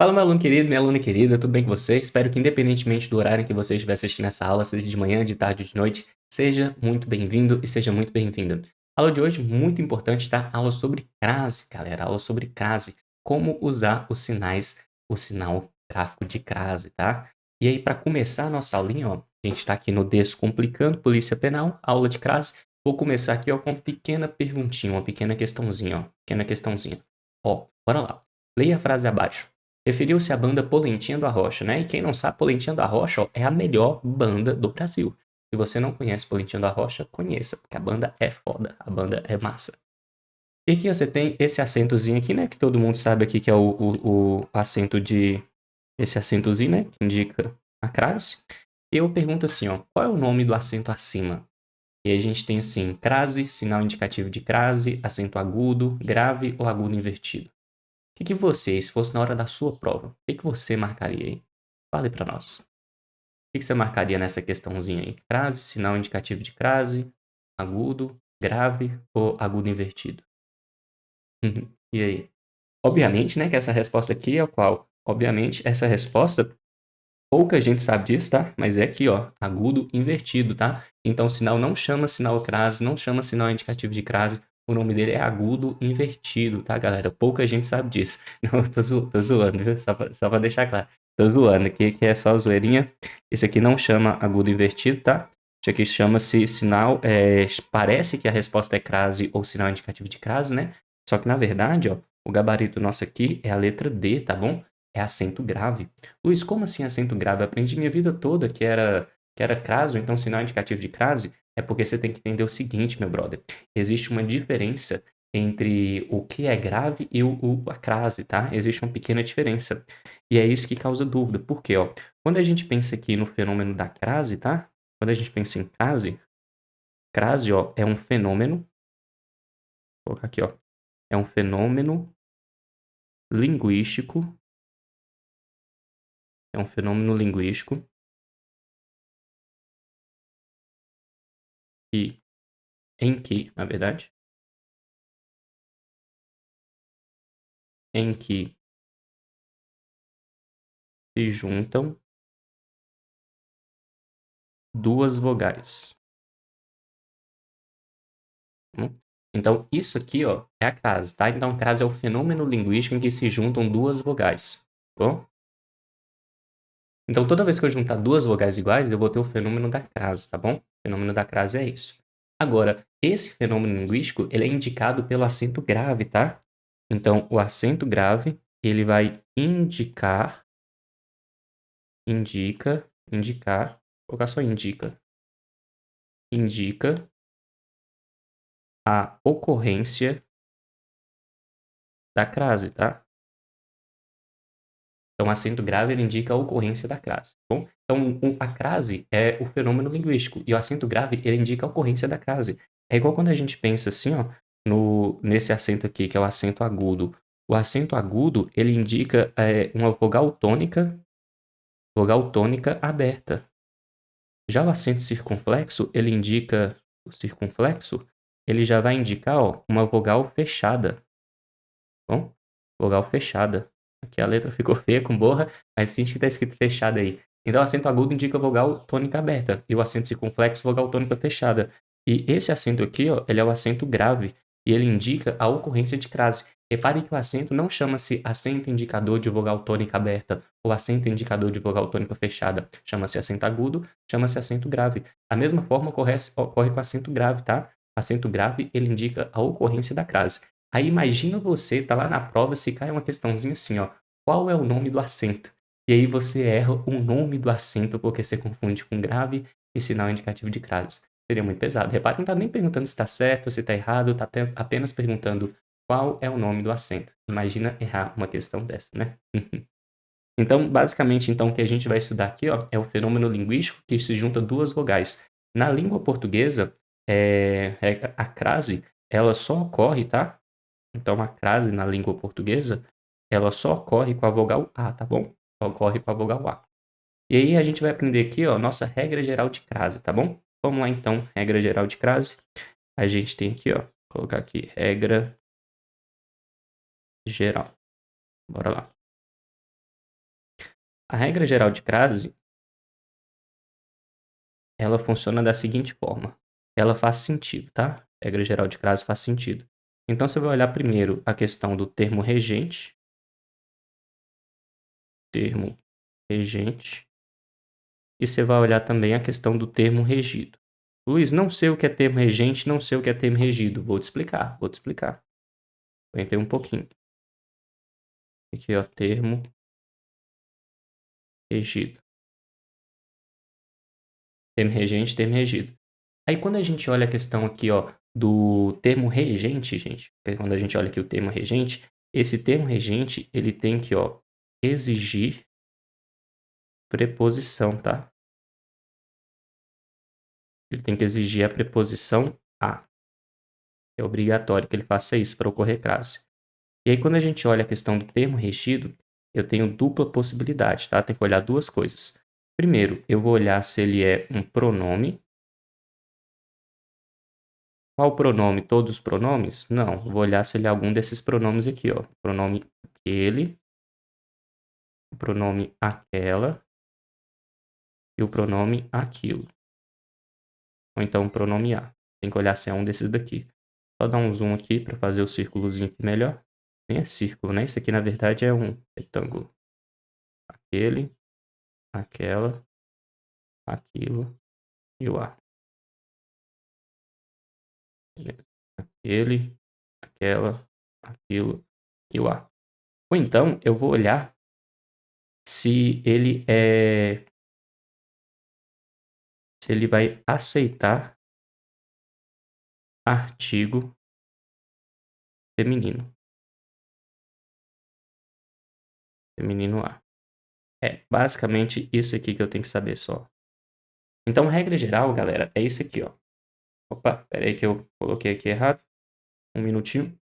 Fala, meu aluno querido, minha aluna querida, tudo bem com você? Espero que, independentemente do horário em que você estiver assistindo essa aula, seja de manhã, de tarde ou de noite, seja muito bem-vindo e seja muito bem-vinda. Aula de hoje, muito importante, tá? Aula sobre crase, galera. Aula sobre crase. Como usar os sinais, o sinal gráfico de crase, tá? E aí, para começar a nossa aulinha, ó, a gente está aqui no Descomplicando Polícia Penal, aula de crase. Vou começar aqui, ó, com uma pequena perguntinha, uma pequena questãozinha, ó. Pequena questãozinha. Ó, bora lá. Leia a frase abaixo. Referiu-se à banda Polentinha do Arrocha, né? E quem não sabe, Polentinha do Arrocha, ó, é a melhor banda do Brasil. Se você não conhece Polentinha do Arrocha, conheça, porque a banda é foda, a banda é massa. E aqui você tem esse acentozinho aqui, né? Que todo mundo sabe aqui que é o acento de... Esse acentozinho, né? Que indica a crase. E eu pergunto assim, ó. Qual é o nome do acento acima? E aí a gente tem assim, crase, sinal indicativo de crase, acento agudo, grave ou agudo invertido. O que você, se fosse na hora da sua prova, o que você marcaria aí? Fale pra nós. O que você marcaria nessa questãozinha aí? Crase, sinal indicativo de crase, agudo, grave ou agudo invertido? E aí? Obviamente, né, que essa resposta aqui é qual? Obviamente, essa resposta, pouca gente sabe disso, tá? Mas é aqui, ó, agudo invertido, tá? Então, o sinal não chama sinal crase, não chama sinal indicativo de crase. O nome dele é agudo invertido, tá, galera? Pouca gente sabe disso. Não, tô zoando, viu? Só pra deixar claro. Tô zoando aqui, que é só zoeirinha. Esse aqui não chama agudo invertido, tá? Isso aqui chama-se sinal... parece que a resposta é crase ou sinal indicativo de crase, né? Só que, na verdade, ó, o gabarito nosso aqui é a letra D, tá bom? É acento grave. Luiz, como assim acento grave? Eu aprendi minha vida toda que era crase, ou então sinal indicativo de crase. É porque você tem que entender o seguinte, meu brother. Existe uma diferença entre o que é grave e a crase, tá? Existe uma pequena diferença. E é isso que causa dúvida. Por quê, ó? Quando a gente pensa aqui no fenômeno da crase, tá? Quando a gente pensa em crase, ó, é um fenômeno. Vou colocar aqui, ó. É um fenômeno linguístico. É um fenômeno linguístico que, na verdade, em que se juntam duas vogais. Então, isso aqui, ó, é a crase, tá? Então, a crase é o fenômeno linguístico em que se juntam duas vogais, tá bom? Então, toda vez que eu juntar duas vogais iguais, eu vou ter o fenômeno da crase, tá bom? O fenômeno da crase é isso. Agora, esse fenômeno linguístico, ele é indicado pelo acento grave, tá? Então, o acento grave, ele vai indicar, vou colocar só indica a ocorrência da crase, tá? Então, acento grave ele indica a ocorrência da crase, tá bom? Então, a crase é o fenômeno linguístico e o acento grave ele indica a ocorrência da crase. É igual quando a gente pensa assim, ó, nesse acento aqui, que é o acento agudo. O acento agudo, ele indica uma vogal tônica aberta. Já o acento circunflexo, ele indica, o circunflexo, ele já vai indicar, ó, uma vogal fechada, tá bom? Vogal fechada. Aqui a letra ficou feia com borra, mas finge que tá escrito fechada aí. Então, o acento agudo indica vogal tônica aberta e o acento circunflexo, vogal tônica fechada. E esse acento aqui, ó, ele é o acento grave e ele indica a ocorrência de crase. Repare que o acento não chama-se acento indicador de vogal tônica aberta ou acento indicador de vogal tônica fechada. Chama-se acento agudo, chama-se acento grave. A mesma forma ocorre com acento grave, tá? Acento grave, ele indica a ocorrência da crase. Aí imagina você, tá lá na prova, se cai uma questãozinha assim, ó. Qual é o nome do acento? E aí você erra o nome do acento porque você confunde com grave e sinal indicativo de crase. Seria muito pesado. Repara que não tá nem perguntando se tá certo ou se tá errado, tá apenas perguntando qual é o nome do acento. Imagina errar uma questão dessa, né? Então, basicamente, então, o que a gente vai estudar aqui, ó, é o fenômeno linguístico que se junta duas vogais. Na língua portuguesa, a crase, ela só ocorre, tá? Então, a crase na língua portuguesa, ela só ocorre com a vogal A, tá bom? Só ocorre com a vogal A. E aí a gente vai aprender aqui, ó, nossa regra geral de crase, tá bom? Vamos lá então, regra geral de crase. A gente tem aqui, ó, vou colocar aqui, regra geral. Bora lá. A regra geral de crase, ela funciona da seguinte forma. Ela faz sentido, tá? Regra geral de crase faz sentido. Então, você vai olhar primeiro a questão do termo regente, e você vai olhar também a questão do termo regido. Luiz, não sei o que é termo regente, não sei o que é termo regido. Vou te explicar. Aguentei um pouquinho. Aqui, ó, termo regido. Termo regente, termo regido. Aí, quando a gente olha a questão aqui, ó, do termo regente, gente, quando a gente olha aqui o termo regente, esse termo regente, ele tem que, ó, exigir preposição, tá? Ele tem que exigir a preposição a. É obrigatório que ele faça isso para ocorrer crase. E aí, quando a gente olha a questão do termo regido, eu tenho dupla possibilidade, tá? Tem que olhar duas coisas. Primeiro, eu vou olhar se ele é um pronome. Qual pronome? Todos os pronomes? Não. Vou olhar se ele é algum desses pronomes aqui, ó. Pronome aquele, o pronome aquela e o pronome aquilo. Ou então o pronome a. Tem que olhar se é um desses daqui. Só dar um zoom aqui para fazer o círculozinho aqui melhor. Nem é círculo, né? Isso aqui, na verdade, é um retângulo. Aquele, aquela, aquilo e o a. Aquele, aquela, aquilo e o a. Ou então, eu vou olhar se ele é... se ele vai aceitar artigo feminino. Feminino a. É basicamente isso aqui que eu tenho que saber só. Então, regra geral, galera, é isso aqui, ó. Opa, pera aí que eu coloquei aqui errado. Um minutinho.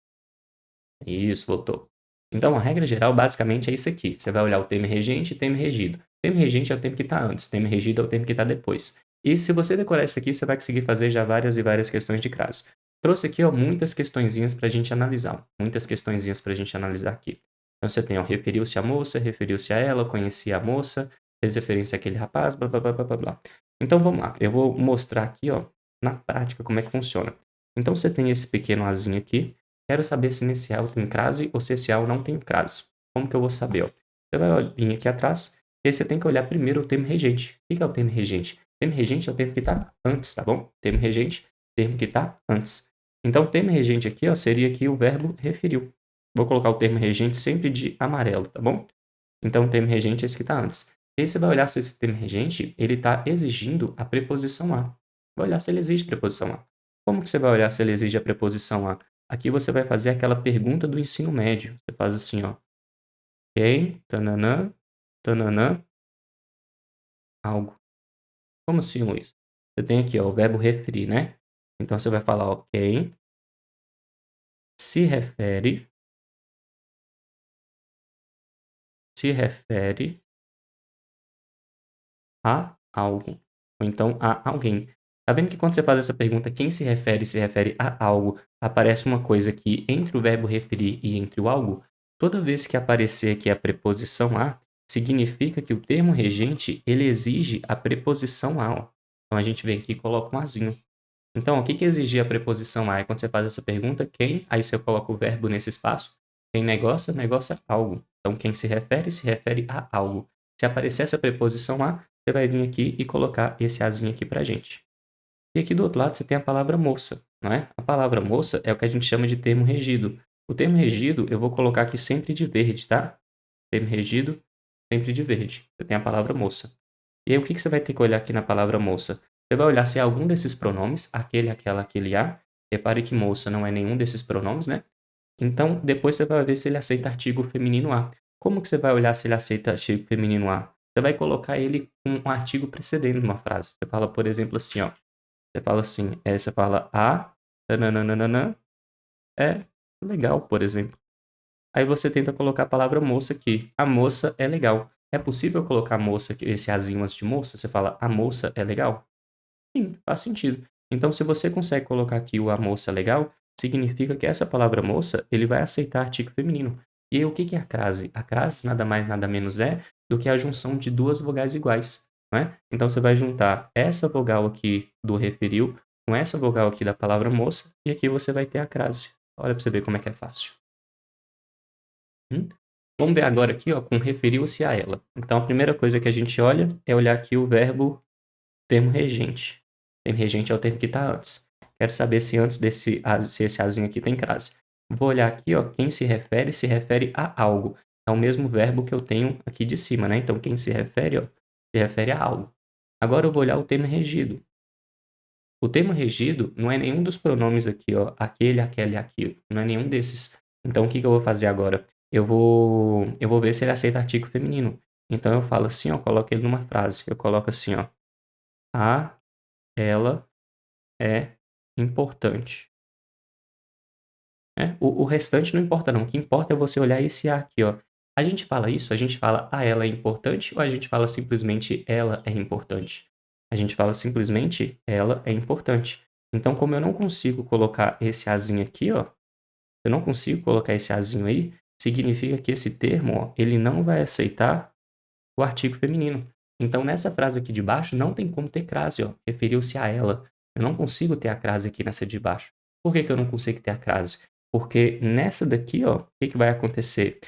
Isso, voltou. Então, a regra geral, basicamente, é isso aqui. Você vai olhar o termo regente e termo regido. Termo regente é o termo que está antes, termo regido é o termo que está depois. E se você decorar isso aqui, você vai conseguir fazer já várias e várias questões de crase. Trouxe aqui, ó, muitas questõezinhas para a gente analisar. Muitas questõezinhas para a gente analisar aqui. Então, você tem, ó, referiu-se à moça, referiu-se a ela, conhecia a moça, fez referência àquele rapaz, blá, blá, blá, blá, blá, blá. Então, vamos lá. Eu vou mostrar aqui, ó, na prática, como é que funciona. Então, você tem esse pequeno azinho aqui. Quero saber se nesse real tem crase ou se esse real não tem crase. Como que eu vou saber? Ó? Você vai vir aqui atrás e aí você tem que olhar primeiro o termo regente. O que é o termo regente? O termo regente é o termo que está antes, tá bom? Termo regente, termo que está antes. Então, o termo regente aqui, ó, seria aqui o verbo referiu. Vou colocar o termo regente sempre de amarelo, tá bom? Então, o termo regente é esse que está antes. E aí você vai olhar se esse termo regente ele está exigindo a preposição a. Vai olhar se ele exige preposição a. Como que você vai olhar se ele exige a preposição a? Aqui você vai fazer aquela pergunta do ensino médio. Você faz assim, ó. Quem, tananã, tananã, algo. Como assim, Luiz? Você tem aqui, ó, o verbo referir, né? Então, você vai falar, ó, quem se refere a algo. Ou então, a alguém. Tá vendo que quando você faz essa pergunta, quem se refere a algo, aparece uma coisa aqui entre o verbo referir e entre o algo? Toda vez que aparecer aqui a preposição a, significa que o termo regente, ele exige a preposição a. Ó. Então, a gente vem aqui e coloca um azinho. Então, o que que exigia a preposição a? É quando você faz essa pergunta, quem, aí você coloca o verbo nesse espaço. Quem negocia, negocia algo. Então, quem se refere a algo. Se aparecer essa preposição a, você vai vir aqui e colocar esse azinho aqui pra gente. E aqui do outro lado você tem a palavra moça, não é? A palavra moça é o que a gente chama de termo regido. O termo regido eu vou colocar aqui sempre de verde, tá? Termo regido, sempre de verde. Você tem a palavra moça. E aí o que que você vai ter que olhar aqui na palavra moça? Você vai olhar se é algum desses pronomes, aquele, aquela, aquele, a. Repare que moça não é nenhum desses pronomes, né? Então, depois você vai ver se ele aceita artigo feminino a. Como que você vai olhar se ele aceita artigo feminino a? Você vai colocar ele com um artigo precedendo uma frase. Você fala, por exemplo, assim, ó. Você fala assim, você fala a, nananana, é legal, por exemplo. Aí você tenta colocar a palavra moça aqui. A moça é legal. É possível colocar moça, esse azinho antes de moça? Você fala, a moça é legal? Sim, faz sentido. Então, se você consegue colocar aqui o a moça é legal, significa que essa palavra moça, ele vai aceitar artigo feminino. E aí, o que que é a crase? A crase nada mais, nada menos é do que a junção de duas vogais iguais, não é? Então você vai juntar essa vogal aqui do referiu com essa vogal aqui da palavra moça e aqui você vai ter a crase. Olha para você ver como é que é fácil. Hum? Vamos ver agora aqui, ó, com referiu-se a ela. Então a primeira coisa que a gente olha é olhar aqui o verbo termo regente. Termo regente é o termo que está antes. Quero saber se antes desse se esse azinho aqui tem crase. Vou olhar aqui, ó, quem se refere a algo. É o mesmo verbo que eu tenho aqui de cima, né? Então quem se refere, ó, se refere a algo. Agora eu vou olhar o termo regido. O termo regido não é nenhum dos pronomes aqui, ó, aquele, aquela e aquilo. Não é nenhum desses. Então o que que eu vou fazer agora? Eu vou ver se ele aceita artigo feminino. Então eu falo assim, ó, coloco ele numa frase. Eu coloco assim, ó, a ela é importante. Né? O restante não importa não, o que importa é você olhar esse A aqui, ó. A gente fala isso, a gente fala a ela é importante ou a gente fala simplesmente ela é importante? A gente fala simplesmente ela é importante. Então, como eu não consigo colocar esse azinho aqui, ó, eu não consigo colocar esse azinho aí, significa que esse termo, ó, ele não vai aceitar o artigo feminino. Então, nessa frase aqui de baixo, não tem como ter crase, ó. Referiu-se a ela. Eu não consigo ter a crase aqui nessa de baixo. Por que que eu não consigo ter a crase? Porque nessa daqui, ó, o que que vai acontecer?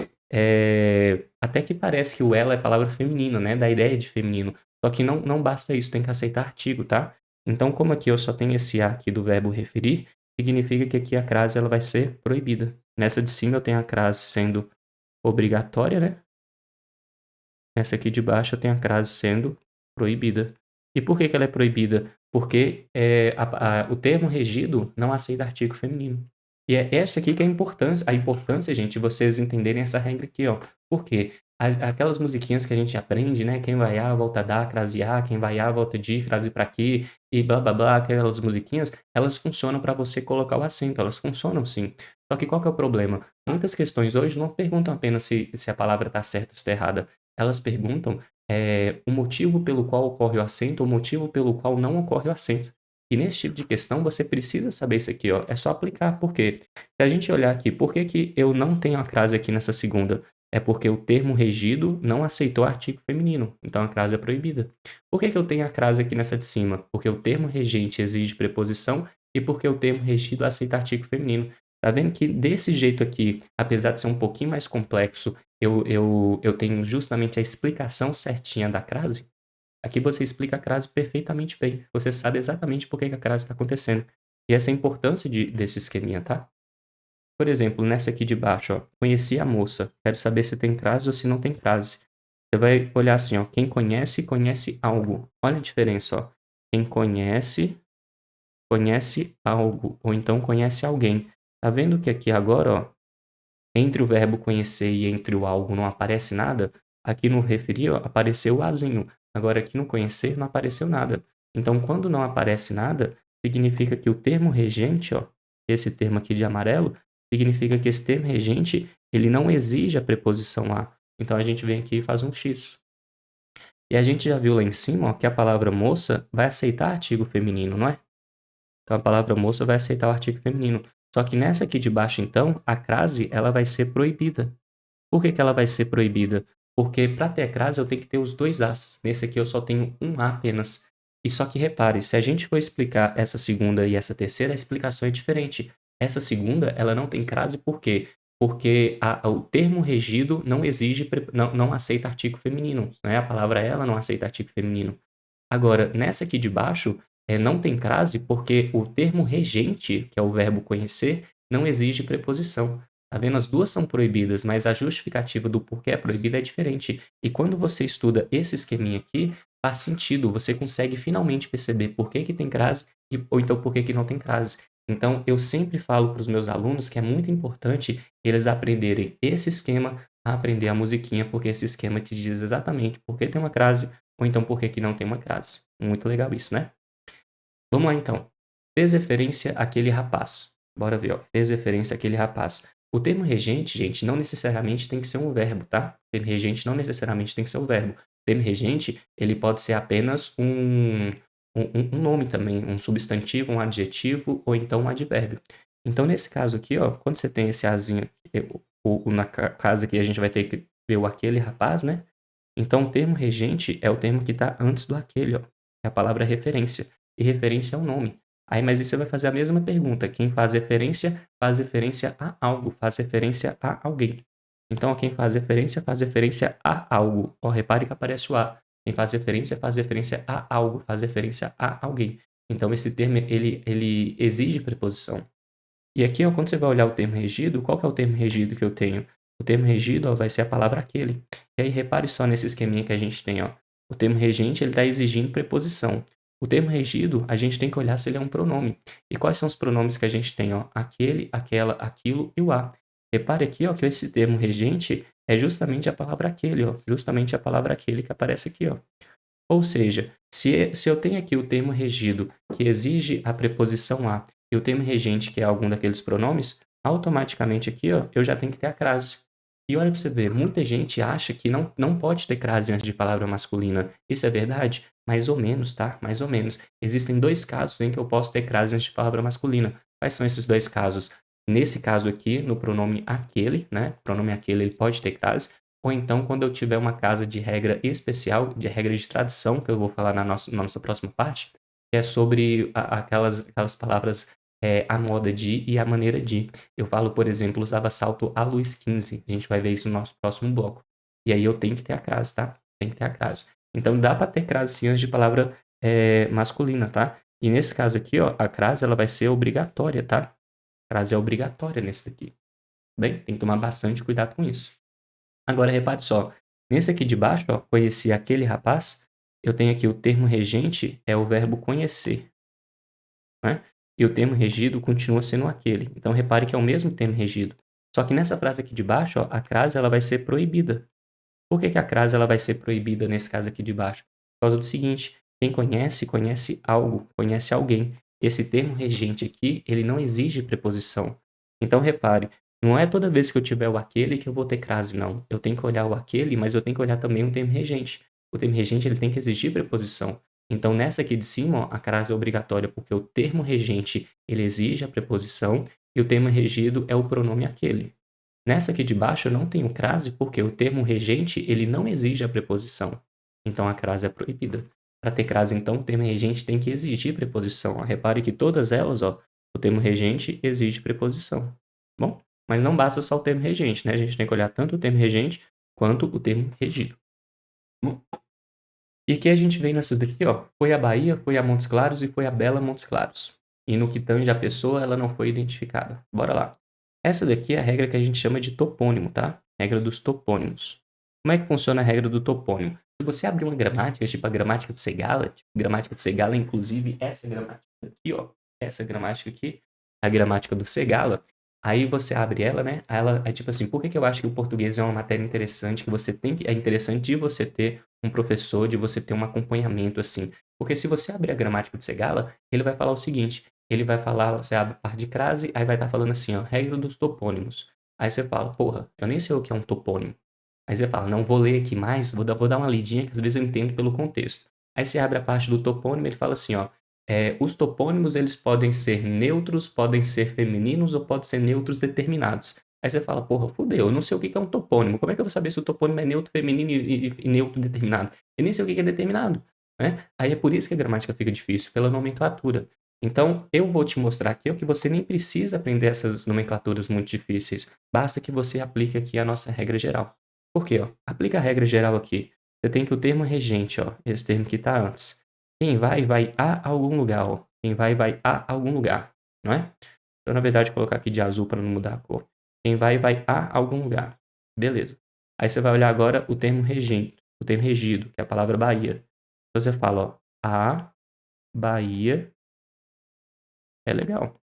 Até que parece que o ela é palavra feminina, né? Da ideia de feminino. Só que não basta isso, tem que aceitar artigo, tá? Então, como aqui eu só tenho esse a aqui do verbo referir, significa que aqui a crase ela vai ser proibida. Nessa de cima eu tenho a crase sendo obrigatória, né? Essa aqui de baixo eu tenho a crase sendo proibida. E por que que ela é proibida? Porque o termo regido não aceita artigo feminino. E é essa aqui que é a importância, gente, de vocês entenderem essa regra aqui, ó. Por quê? Aquelas musiquinhas que a gente aprende, né? Quem vai A, volta dá, crase A, quem vai A, volta de, crase pra aqui, e blá blá blá, aquelas musiquinhas, elas funcionam para você colocar o acento, elas funcionam sim. Só que qual que é o problema? Muitas questões hoje não perguntam apenas se a palavra está certa ou está errada. Elas perguntam o motivo pelo qual ocorre o acento, o motivo pelo qual não ocorre o acento. E nesse tipo de questão, você precisa saber isso aqui, ó. É só aplicar. Por quê? Se a gente olhar aqui, por que que eu não tenho a crase aqui nessa segunda? É porque o termo regido não aceitou artigo feminino. Então a crase é proibida. Por que que eu tenho a crase aqui nessa de cima? Porque o termo regente exige preposição e porque o termo regido aceita artigo feminino. Tá vendo que desse jeito aqui, apesar de ser um pouquinho mais complexo, eu tenho justamente a explicação certinha da crase? Aqui você explica a crase perfeitamente bem. Você sabe exatamente por que que a crase está acontecendo. E essa é a importância desse esqueminha, tá? Por exemplo, nessa aqui de baixo, ó, conheci a moça. Quero saber se tem crase ou se não tem crase. Você vai olhar assim, ó, quem conhece, conhece algo. Olha a diferença, ó. Quem conhece, conhece algo. Ou então conhece alguém. Tá vendo que aqui agora, ó, entre o verbo conhecer e entre o algo não aparece nada? Aqui no referir, ó, apareceu o azinho. Agora aqui no conhecer não apareceu nada. Então, quando não aparece nada, significa que o termo regente, ó, esse termo aqui de amarelo, significa que esse termo regente, ele não exige a preposição a. Então, a gente vem aqui e faz um X. E a gente já viu lá em cima, ó, que a palavra moça vai aceitar artigo feminino, não é? Então, a palavra moça vai aceitar o artigo feminino. Só que nessa aqui de baixo, então, a crase, ela vai ser proibida. Por que que ela vai ser proibida? Porque para ter a crase eu tenho que ter os dois As. Nesse aqui eu só tenho um A apenas. E só que repare, se a gente for explicar essa segunda e essa terceira, a explicação é diferente. Essa segunda, ela não tem crase por quê? Porque o termo regido não exige, não aceita artigo feminino. Né? A palavra ela não aceita artigo feminino. Agora, nessa aqui de baixo, não tem crase porque o termo regente, que é o verbo conhecer, não exige preposição. Tá vendo? As duas são proibidas, mas a justificativa do porquê é proibida é diferente. E quando você estuda esse esqueminha aqui, faz sentido, você consegue finalmente perceber por que que tem crase ou então por que que não tem crase. Então, eu sempre falo para os meus alunos que é muito importante eles aprenderem esse esquema, a aprender a musiquinha, porque esse esquema te diz exatamente por que tem uma crase ou então por que que não tem uma crase. Muito legal isso, né? Vamos lá então. Fez referência àquele rapaz. Bora ver, ó. Fez referência àquele rapaz. O termo regente, gente, não necessariamente tem que ser um verbo, tá? O termo regente não necessariamente tem que ser um verbo. O termo regente, ele pode ser apenas um nome também, um substantivo, um adjetivo ou então um advérbio. Então, nesse caso aqui, ó, quando você tem esse azinho, na casa aqui a gente vai ter que ver o aquele rapaz, né? Então, o termo regente é o termo que está antes do aquele, ó. É a palavra referência. E referência é o nome. Aí, mas aí você vai fazer a mesma pergunta. Quem faz referência a algo, faz referência a alguém. Então, ó, quem faz referência a algo. Ó, repare que aparece o a. Quem faz referência a algo, faz referência a alguém. Então, esse termo, ele exige preposição. E aqui, ó, quando você vai olhar o termo regido, qual que é o termo regido que eu tenho? O termo regido, ó, vai ser a palavra aquele. E aí, repare só nesse esqueminha que a gente tem, ó. O termo regente, ele está exigindo preposição. O termo regido, a gente tem que olhar se ele é um pronome. E quais são os pronomes que a gente tem, ó? Aquele, aquela, aquilo e o a. Repare aqui, ó, que esse termo regente é justamente a palavra aquele, ó. Justamente a palavra aquele que aparece aqui, ó. Ou seja, se eu tenho aqui o termo regido que exige a preposição a e o termo regente que é algum daqueles pronomes, automaticamente aqui, ó, eu já tenho que ter a crase. E olha para você ver, muita gente acha que não pode ter crase antes de palavra masculina. Isso é verdade? Mais ou menos, tá? Mais ou menos. Existem dois casos em que eu posso ter crase antes de palavra masculina. Quais são esses dois casos? Nesse caso aqui, no pronome aquele, né? O pronome aquele, ele pode ter crase. Ou então, quando eu tiver uma casa de regra especial, de regra de tradição, que eu vou falar na nossa próxima parte, que é sobre aquelas palavras a moda de e a maneira de. Eu falo, por exemplo, usava salto a luz 15. A gente vai ver isso no nosso próximo bloco. E aí eu tenho que ter a crase, tá? Tem que ter a crase. Então dá para ter crase sim antes de palavra masculina, tá? E nesse caso aqui, ó, a crase ela vai ser obrigatória, tá? A crase é obrigatória nesse daqui. Bem, tem que tomar bastante cuidado com isso. Agora repare só, nesse aqui de baixo, ó, conheci aquele rapaz, eu tenho aqui o termo regente é o verbo conhecer, né? E o termo regido continua sendo aquele. Então repare que é o mesmo termo regido. Só que nessa frase aqui de baixo, ó, a crase ela vai ser proibida. Por que a crase ela vai ser proibida nesse caso aqui de baixo? Por causa do seguinte, quem conhece, conhece algo, conhece alguém. Esse termo regente aqui, ele não exige preposição. Então repare, não é toda vez que eu tiver o aquele que eu vou ter crase, não. Eu tenho que olhar o aquele, mas eu tenho que olhar também o termo regente. O termo regente ele tem que exigir preposição. Então nessa aqui de cima, ó, a crase é obrigatória porque o termo regente ele exige a preposição e o termo regido é o pronome aquele. Nessa aqui de baixo eu não tenho crase porque o termo regente ele não exige a preposição. Então a crase é proibida. Para ter crase, então, o termo regente tem que exigir preposição. Ó, repare que todas elas, ó, o termo regente exige preposição. Bom, mas não basta só o termo regente, né? A gente tem que olhar tanto o termo regente quanto o termo regido. Bom, e aqui a gente vem nessas daqui, ó. Foi a Bahia, foi a Montes Claros e foi a Bela Montes Claros. E no que tange a pessoa, ela não foi identificada. Bora lá. Essa daqui é a regra que a gente chama de topônimo, tá? Regra dos topônimos. Como é que funciona a regra do topônimo? Se você abrir uma gramática, tipo a gramática de Segala, inclusive essa gramática aqui, ó. Essa gramática aqui, a gramática do Segala. Aí você abre ela, né? Ela é tipo assim, por que eu acho que o português é uma matéria interessante, que você tem que. É interessante de você ter um professor, de você ter um acompanhamento, assim. Porque se você abrir a gramática de Segala, ele vai falar o seguinte: ele vai falar, você abre a parte de crase, aí vai estar falando assim, ó, regra dos topônimos. Aí você fala, porra, eu nem sei o que é um topônimo. Aí você fala, não, vou ler aqui mais, vou dar uma lidinha, que às vezes eu entendo pelo contexto. Aí você abre a parte do topônimo, ele fala assim, ó, os topônimos, eles podem ser neutros, podem ser femininos ou podem ser neutros determinados. Aí você fala, porra, fudeu, eu não sei o que é um topônimo. Como é que eu vou saber se o topônimo é neutro, feminino e neutro determinado? Eu nem sei o que é determinado, né? Aí é por isso que a gramática fica difícil, pela nomenclatura. Então, eu vou te mostrar aqui ó, que você nem precisa aprender essas nomenclaturas muito difíceis. Basta que você aplique aqui a nossa regra geral. Por quê? Ó? Aplica a regra geral aqui. Você tem que o termo regente, ó, esse termo que está antes. Quem vai, vai a algum lugar, ó. Quem vai, vai a algum lugar, não é? Então, na verdade, vou colocar aqui de azul para não mudar a cor. Quem vai, vai a algum lugar. Beleza. Aí você vai olhar agora o termo regente, o termo regido, que é a palavra Bahia. Então, você fala, ó, a Bahia é legal.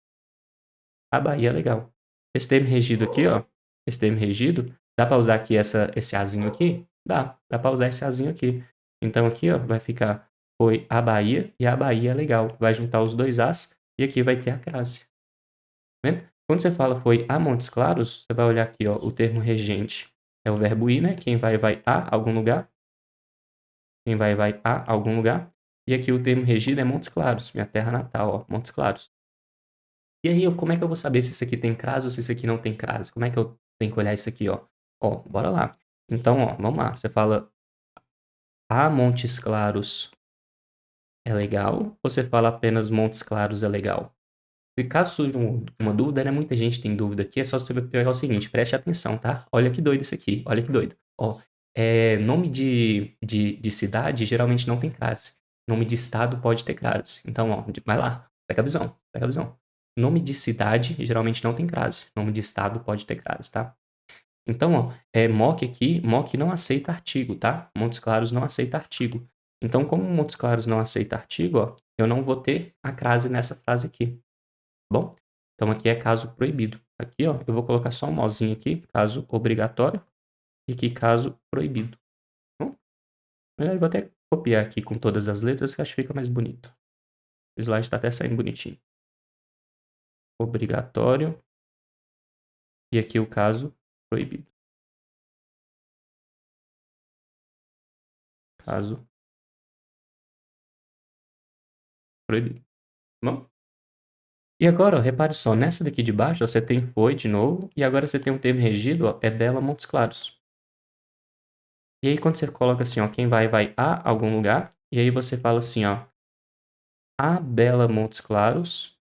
A Bahia é legal. Esse termo regido aqui, ó, esse termo regido, dá para usar aqui esse azinho aqui? Dá para usar esse azinho aqui. Então aqui, ó, vai ficar foi a Bahia e a Bahia é legal. Vai juntar os dois as e aqui vai ter a crase. Tá vendo? Quando você fala foi a Montes Claros, você vai olhar aqui, ó, o termo regente é o verbo ir, né? Quem vai, vai a algum lugar. Quem vai, vai a algum lugar. E aqui o termo regido é Montes Claros, minha terra natal, ó, Montes Claros. E aí, como é que eu vou saber se isso aqui tem crase ou se isso aqui não tem crase? Como é que eu tenho que olhar isso aqui, ó? Ó, bora lá. Então, ó, vamos lá. Você fala A Montes Claros é legal? Ou você fala apenas Montes Claros é legal? Se caso surja uma dúvida, né? Muita gente tem dúvida aqui, é só você pegar o seguinte, preste atenção, tá? Olha que doido isso aqui, olha que doido. Ó, nome de cidade geralmente não tem crase. Nome de estado pode ter crase. Então, ó, vai lá, pega a visão, pega a visão. Nome de cidade geralmente não tem crase. Nome de estado pode ter crase, tá? Então, ó, mock aqui, mock não aceita artigo, tá? Montes Claros não aceita artigo. Então, como Montes Claros não aceita artigo, ó, eu não vou ter a crase nessa frase aqui. Bom, então aqui é caso proibido. Aqui, ó, eu vou colocar só um mozinho aqui, caso obrigatório, e aqui caso proibido. Bom, eu vou até copiar aqui com todas as letras que acho que fica mais bonito. O slide está até saindo bonitinho. Obrigatório, e aqui o caso proibido. Caso proibido. Bom, e agora, ó, repare só, nessa daqui de baixo, ó, você tem foi de novo, e agora você tem um termo regido, ó, é Bela Montes Claros. E aí quando você coloca assim, ó, quem vai a algum lugar, e aí você fala assim, ó, a Bela Montes Claros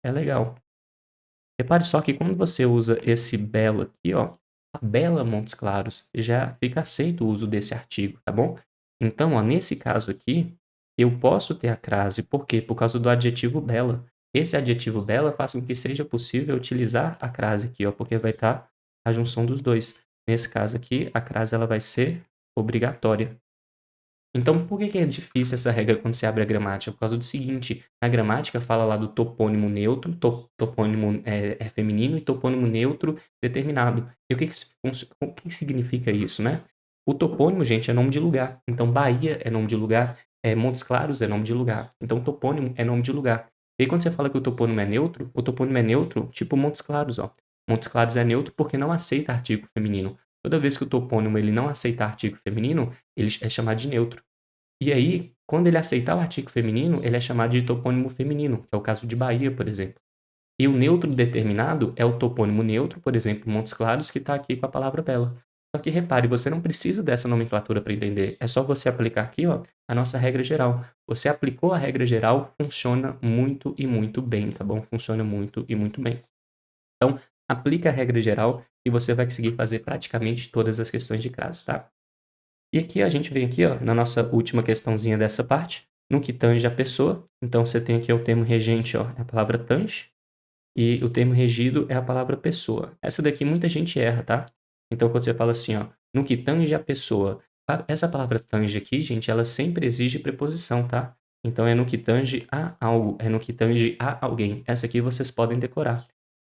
é legal. Repare só que quando você usa esse bela aqui, ó, a Bela Montes Claros, já fica aceito o uso desse artigo, tá bom? Então, ó, nesse caso aqui, eu posso ter a crase, por quê? Por causa do adjetivo bela. Esse adjetivo bela faz com que seja possível utilizar a crase aqui, ó, porque vai estar a junção dos dois. Nesse caso aqui, a crase ela vai ser obrigatória. Então, por que é difícil essa regra quando você abre a gramática? Por causa do seguinte, na gramática fala lá do topônimo neutro, topônimo é feminino e topônimo neutro determinado. E o que significa isso, né? O topônimo, gente, é nome de lugar. Então, Bahia é nome de lugar, Montes Claros é nome de lugar. Então, topônimo é nome de lugar. E aí, quando você fala que o topônimo é neutro, tipo Montes Claros, ó. Montes Claros é neutro porque não aceita artigo feminino. Toda vez que o topônimo ele não aceita artigo feminino, ele é chamado de neutro. E aí, quando ele aceitar o artigo feminino, ele é chamado de topônimo feminino, que é o caso de Bahia, por exemplo. E o neutro determinado é o topônimo neutro, por exemplo, Montes Claros, que está aqui com a palavra bela. Só que repare, você não precisa dessa nomenclatura para entender. É só você aplicar aqui, ó, a nossa regra geral. Você aplicou a regra geral, funciona muito e muito bem, tá bom? Funciona muito e muito bem. Então, aplica a regra geral e você vai conseguir fazer praticamente todas as questões de crase, tá? E aqui a gente vem aqui, ó, na nossa última questãozinha dessa parte, no que tange a pessoa. Então, você tem aqui o termo regente, ó, é a palavra tange, e o termo regido é a palavra pessoa. Essa daqui muita gente erra, tá? Então, quando você fala assim, ó, no que tange a pessoa, essa palavra tange aqui, gente, ela sempre exige preposição, tá? Então, é no que tange a algo, é no que tange a alguém. Essa aqui vocês podem decorar.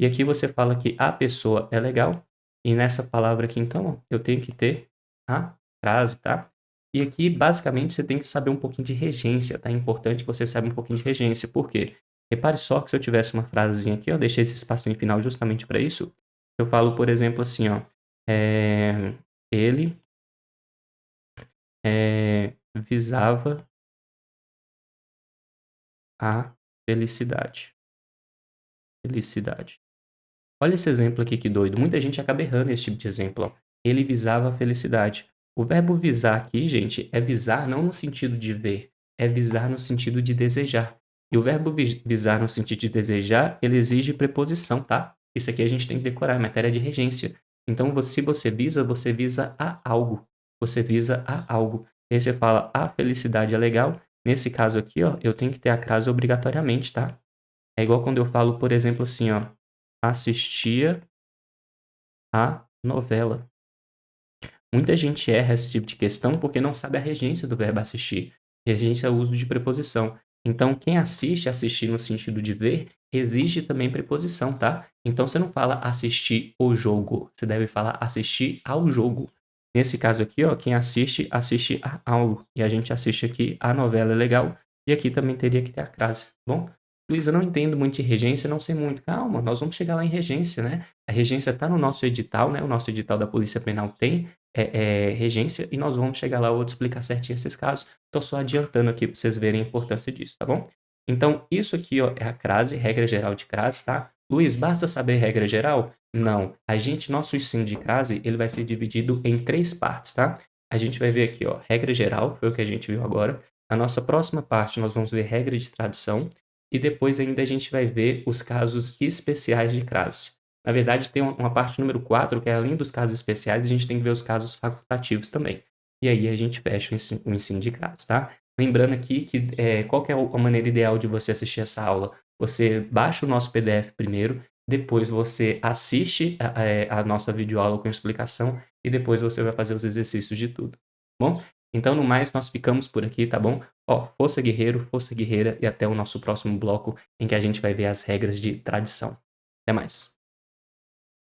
E aqui você fala que a pessoa é legal, e nessa palavra aqui, então, ó, eu tenho que ter a frase, tá? E aqui, basicamente, você tem que saber um pouquinho de regência, tá? É importante que você saiba um pouquinho de regência. Por quê? Repare só que se eu tivesse uma frasezinha aqui, eu deixei esse espacinho final justamente para isso. Eu falo, por exemplo, assim, ó. Ele visava a felicidade. Felicidade. Olha esse exemplo aqui que doido. Muita gente acaba errando esse tipo de exemplo, ó. Ele visava a felicidade. O verbo visar aqui, gente, é visar não no sentido de ver, é visar no sentido de desejar. E o verbo visar no sentido de desejar, ele exige preposição, tá? Isso aqui a gente tem que decorar, é matéria de regência. Então, se você visa a algo. Você visa a algo. E aí você fala, a felicidade é legal. Nesse caso aqui, ó, eu tenho que ter a crase obrigatoriamente, tá? É igual quando eu falo, por exemplo, assim, ó. Assistia a novela. Muita gente erra esse tipo de questão porque não sabe a regência do verbo assistir. Regência é o uso de preposição. Então, quem assiste, assistir no sentido de ver, exige também preposição, tá? Então, você não fala assistir o jogo. Você deve falar assistir ao jogo. Nesse caso aqui, ó, quem assiste, assiste a algo. E a gente assiste aqui a novela, é legal. E aqui também teria que ter a crase, tá bom? Luiz, eu não entendo muito de regência, não sei muito. Calma, nós vamos chegar lá em regência, né? A regência está no nosso edital, né? O nosso edital da Polícia Penal tem regência e nós vamos chegar lá, eu vou te explicar certinho esses casos. Tô só adiantando aqui para vocês verem a importância disso, tá bom? Então, isso aqui, ó, é a crase, regra geral de crase, tá? Luiz, basta saber regra geral? Não. Nosso ensino de crase, ele vai ser dividido em 3 partes, tá? a gente vai ver aqui, ó, regra geral, foi o que a gente viu agora. Na nossa próxima parte, nós vamos ver regra de tradição e depois ainda a gente vai ver os casos especiais de crase. Na verdade, tem uma parte número 4 que é além dos casos especiais, a gente tem que ver os casos facultativos também. E aí a gente fecha o ensino de crase, tá? Lembrando aqui que qual que é a maneira ideal de você assistir essa aula? Você baixa o nosso PDF primeiro, depois você assiste a nossa videoaula com explicação e depois você vai fazer os exercícios de tudo, tá bom? Então, no mais, nós ficamos por aqui, tá bom? Ó, força guerreiro, força guerreira e até o nosso próximo bloco em que a gente vai ver as regras de tradição. Até mais.